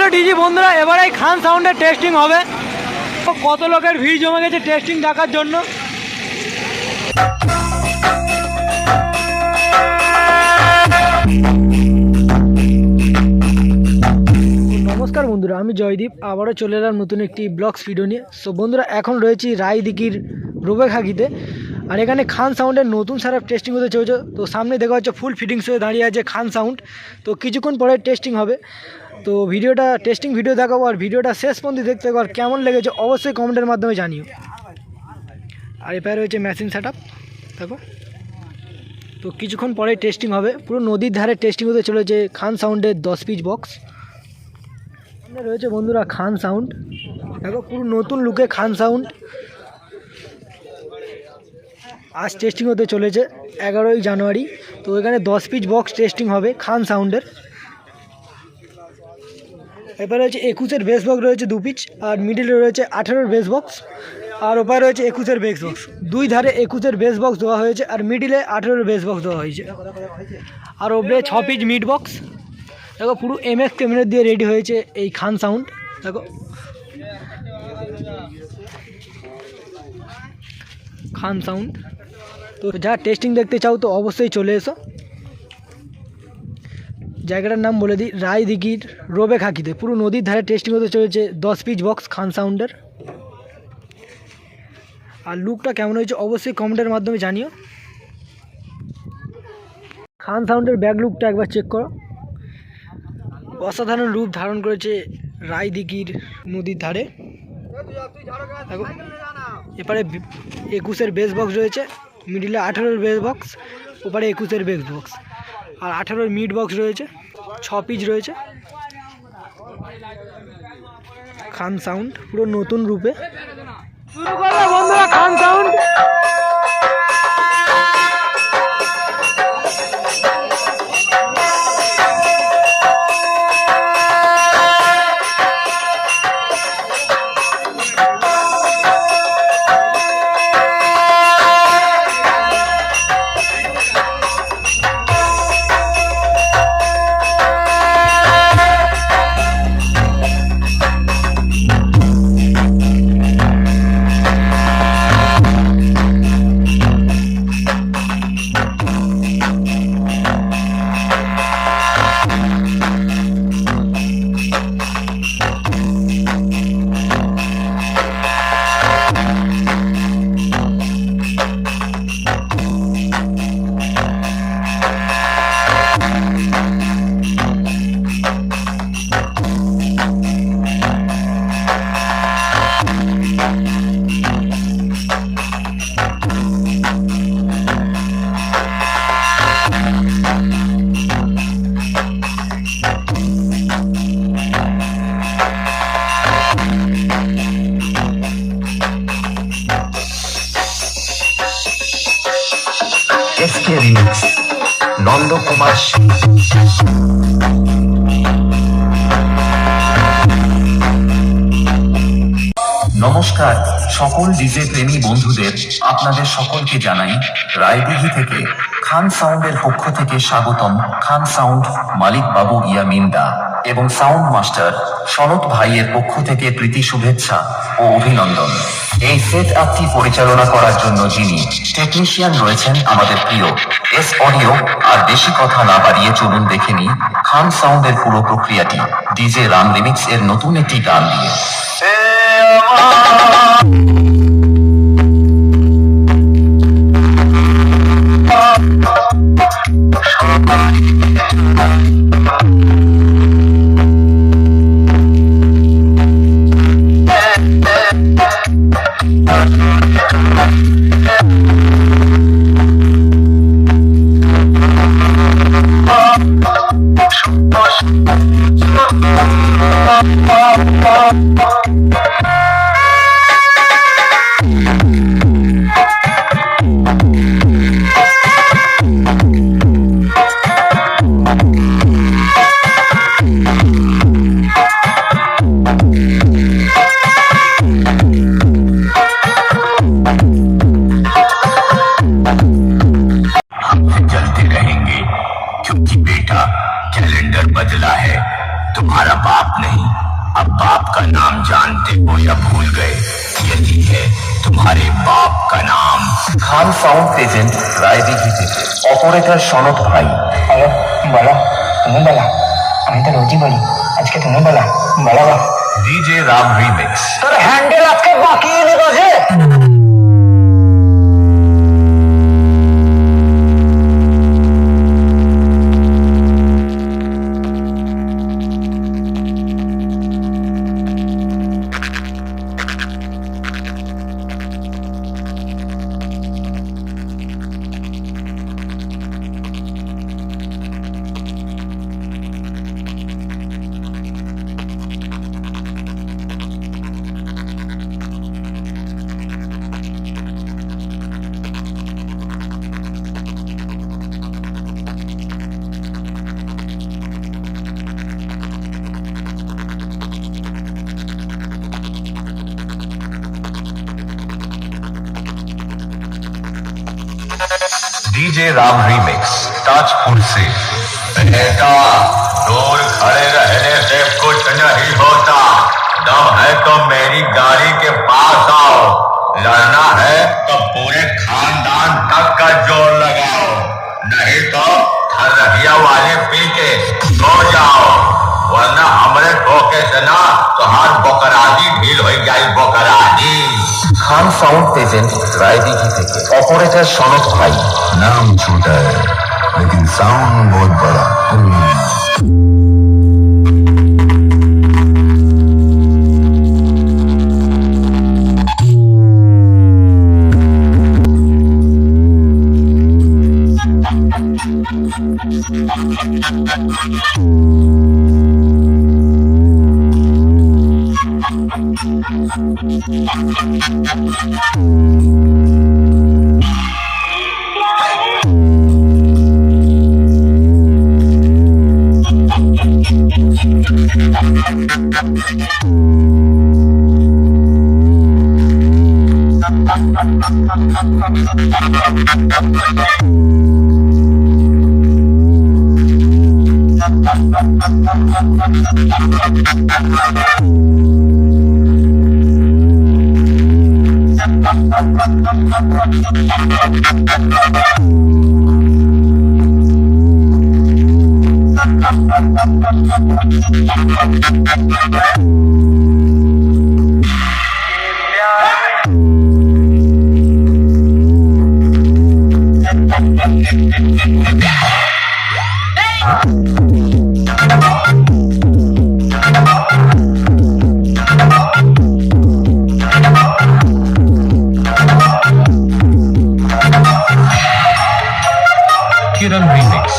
Hello DG বন্ধুরা, এবারে খান সাউন্ডের টেস্টিং হবে। কত লোকের ভিড় জমে গেছে টেস্টিং দেখার জন্য। নমস্কার বন্ধুরা, আমি জয়দীপ আবারও চলে এলাম নতুন একটি ব্লগস ভিডিও নিয়ে। সো বন্ধুরা, এখন রয়েছি রায়দিঘির রোবেখাগিতে, আর এখানে খান সাউন্ডের নতুন সারা টেস্টিং হতে চলেছে। তো সামনে দেখা হচ্ছে ফুল ফিটিংস হয়ে দাঁড়িয়ে আছে খান সাউন্ড। তো কিছুক্ষণ পরে টেস্টিং হবে। তো ভিডিওটা টেস্টিং ভিডিও দেখাবো, আর ভিডিওটা শেষ পর্যন্ত দেখতে হবে। আর কেমন লেগেছে অবশ্যই কমেন্টের মাধ্যমে জানিও। আর এপারে রয়েছে মেশিন সেট আপ, দেখো। তো কিছুক্ষণ পরে টেস্টিং হবে, পুরো নদীর ধারে টেস্টিং হতে চলেছে খান সাউন্ডের 10 পিস বক্স। সামনে রয়েছে বন্ধুরা খান সাউন্ড, দেখো পুরো নতুন লুকে খান সাউন্ড। আজ টেস্টিং হতে চলেছে 11ই জানুয়ারি। তো এখানে 10 পিস বক্স টেস্টিং হবে খান সাউন্ডের। এরপরে রয়েছে 21-এর বেস বক্স রয়েছে 2 পিস, আর মিডিলে রয়েছে 18-এর বেস বক্স, আর ওপারে রয়েছে 21-এর বেস বক্স। দুই ধারে 21-এর বেস বক্স দেওয়া হয়েছে, আর মিডিলে 18-এর বেস বক্স দেওয়া হয়েছে। আর ওপরে 6 পিস মিড বক্স। দেখো পুরো MX ক্যামেরা দিয়ে রেডি হয়েছে এই খান সাউন্ড। দেখো খান সাউন্ড। তো যা টেস্টিং দেখতে চাও তো অবশ্যই চলে এসো। জায়গাটার নাম বলে দিই, রায়দিঘির রোবেখাগিতে পুরো নদীর ধারে টেস্টিং হতে চলেছে 10 পিস বক্স খান সাউন্ডের। আর লুকটা কেমন হয়েছে অবশ্যই কমেন্টের মাধ্যমে জানিও। খান সাউন্ডের ব্যাক লুকটা একবার চেক করো, অসাধারণ রূপ ধারণ করেছে রায়দিঘির নদীর ধারে। দেখো এপারে 21-এর বেস বক্স রয়েছে, মিডিলে 18-এর বেস বক্স, ওপারে 21-এর বেস বক্স, আর 18-এর মিড বক্স রয়েছে, 6 পিস রয়েছে। খান সাউন্ড পুরো নতুন রূপে শুরু করলো বন্ধুরা খান সাউন্ড। SK Remix Nandakumar. নমস্কার সকল ডিজে প্রেমী বন্ধুদের, আপনাদের সকলকে জানাই রায়দিঘি থেকে খান সাউন্ডের পক্ষ থেকে স্বাগতম। খান সাউন্ড মালিক বাবু ইয়ামিনদা এবং সাউন্ড মাস্টার শরৎ ভাইয়ের পক্ষ থেকে প্রীতি শুভেচ্ছা ও অভিনন্দন। এই সেট আপটি পরিচালনা করার জন্য যিনি টেকনিশিয়ান রয়েছেন আমাদের প্রিয় এস অডিও। আর বেশি কথা না বাড়িয়ে চলুন দেখে নিই খান সাউন্ডের পুরো প্রক্রিয়াটি ডিজে রাম রিমিক্স এর নতুন একটি গান দিয়ে। चलते रहेंगे क्योंकि बेटा कैलेंडर बदला है। तुम्हारा बाप नहीं, अब बाप का नाम जानते हो या भूल गए? यही है तुम्हारे बाप का नाम। খান সাউন্ড প্রেজেন্ট রায়দিঘি থেকে অপারেটর সনদ ভাই। হ্যালো, বলো, তুমি বলো। আমি তো রোজই বলি, আজকে তুমি বলো, বলো। DJ Ram remix. তোর হ্যান্ডেল আজকে বাকিয়ে দিব যে। डीजे राम रिमिक्स ताजपुर से। बेटा, दूर खड़े रहने से कुछ नहीं होता। दम है तो मेरी गाड़ी के पास आओ। लड़ना है तो पूरे खानदान तक का जोर लगाओ, नहीं तो खरहिया वाले पी के सो जाओ, वरना हमरे ठोके से ना तो हाथ बकरादी ढील हो जाए। बकरादी खान साउंड प्रेजेंट रायदिघी থেকে অপারেটর সনদ ভাই। नाम छोटा है लेकिन साउंड बहुत बड़ा। किरण रिमिक्स।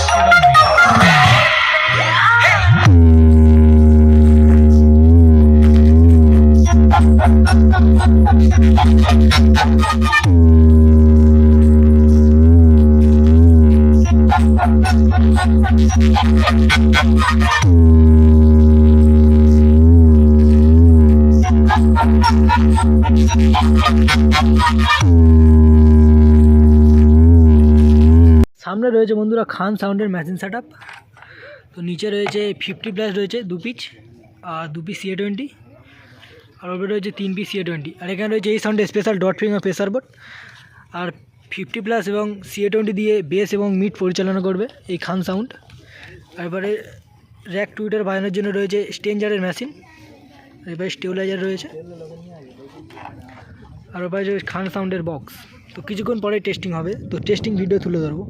সামনে রয়েছে বন্ধুরা খান সাউন্ডের মেশিন সেট আপ। তো নিচে রয়েছে 50+ রয়েছে 2 পিচ আর 2 পিস CA20, আর ওপরে রয়েছে 3 পিস CA20। আর এখানে রয়েছে এই সাউন্ডের special dot finger pressure board. আর 50+ এবং CA20 দিয়ে বেস এবং মিড পরিচালনা করবে এই খান সাউন্ড। এবারে র্যাক টুইটার বাজানোর জন্য রয়েছে স্টেঞ্জারের মেশিন, এবারে স্টেবিলাইজার রয়েছে, আর ওপারে রয়েছে খান সাউন্ডের বক্স। তো কিছুক্ষণ পরে টেস্টিং হবে, তো টেস্টিং ভিডিও তুলে ধরবো।